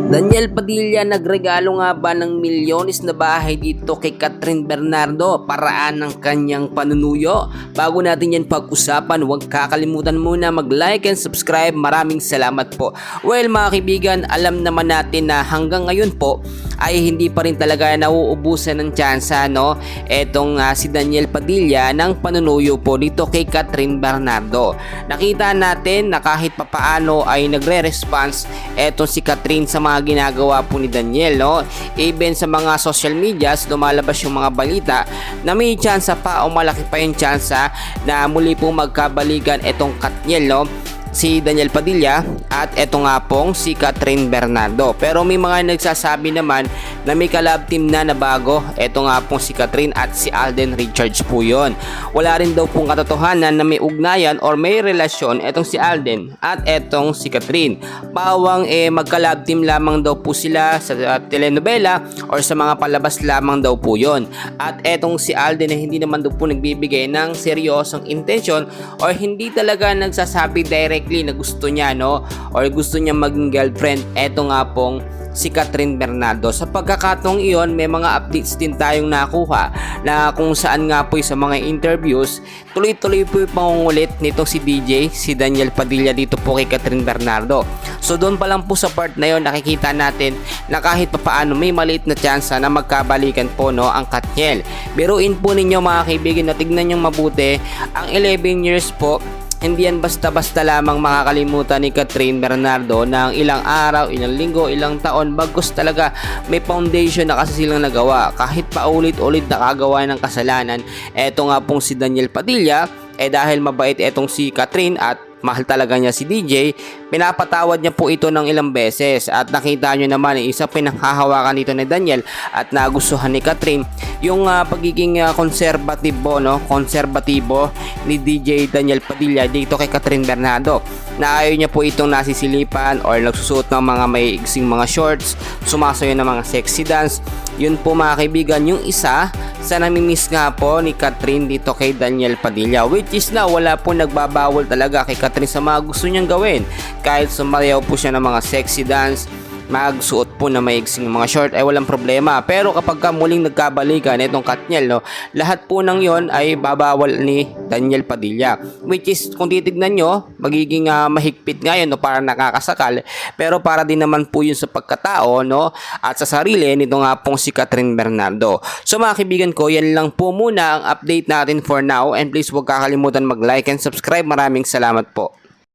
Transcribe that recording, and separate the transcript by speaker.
Speaker 1: Daniel Padilla nagregalo nga ba ng milyones na bahay dito kay Catherine Bernardo paraan ng kanyang panunuyo? Bago natin yan pag-usapan, huwag kakalimutan muna mag-like and subscribe. Maraming salamat po. Well mga kaibigan, alam naman natin na hanggang ngayon po ay hindi pa rin talaga nauubusan ng tsansa etong si Daniel Padilla ng panunuyo po dito kay Catherine Bernardo. Nakita natin na kahit papaano ay nagre-response etong si Catherine sa mga ginagawa po ni Daniel, even sa mga social medias lumalabas yung mga balita na may tsansa pa o malaki pa yung tsansa na muli po magkabalikan etong Katniel, si Daniel Padilla at eto nga pong si Catherine Bernardo. Pero may mga nagsasabi naman na may collab team na bago. Eto nga pong si Catherine at si Alden Richards po yun. Wala rin daw pong katotohanan na may ugnayan or may relasyon etong si Alden at etong si Catherine. Pawang mag-collab team lamang daw po sila sa telenovela or sa mga palabas lamang daw po yun. At etong si Alden hindi naman daw po nagbibigay ng seryosong intention or hindi talaga nagsasabi directly na gusto niya or gusto niya maging girlfriend eto nga pong si Catherine Bernardo. Sa pagkakataong iyon, may mga updates din tayong nakuha na kung saan nga po sa mga interviews tuloy-tuloy po yung pangungulit nito si DJ, si Daniel Padilla dito po kay Catherine Bernardo. So doon pa lang po sa part na yon nakikita natin na kahit papaano may maliit na tsansa na magkabalikan po ang Katniel. Biruin po ninyo mga kaibigan na tignan nyo mabuti ang 11 years po. Hindi yan basta-basta lamang makakalimutan ni Catherine Bernardo ng ilang araw, ilang linggo, ilang taon bagkus talaga may foundation na kasi silang nagawa. Kahit paulit-ulit nakagawa ng kasalanan, eto nga pong si Daniel Padilla, dahil mabait etong si Catherine at mahal talaga niya si DJ, pinapatawad niya po ito ng ilang beses. At nakita nyo naman isa pinanghahawakan dito ni Daniel at nagustuhan ni Catherine yung pagiging konserbatibo ni DJ Daniel Padilla dito kay Catherine Bernardo, na ayaw niya po itong nasisilipan or nagsusuot ng mga may igsing mga shorts, sumasayo ng mga sexy dance. Yun po mga kaibigan yung isa sa namimiss nga po ni Catherine dito kay Daniel Padilla, which is na wala po nagbabawal talaga kay Catherine sa mga gusto niyang gawin. Kahit sumayaw po siya ng mga sexy dance, magsuot po na maigsing mga short ay walang problema. Pero kapag muling nagkabalikan itong Katniel, lahat po ng yon ay babawal ni Daniel Padilla, which is kung titignan nyo magiging mahigpit nga yun para nakakasakal, pero para din naman po yun sa pagkatao at sa sarili nito nga pong si Catherine Bernardo. So mga kaibigan ko, yan lang po muna ang update natin for now, and please huwag kakalimutan mag like and subscribe. Maraming salamat po.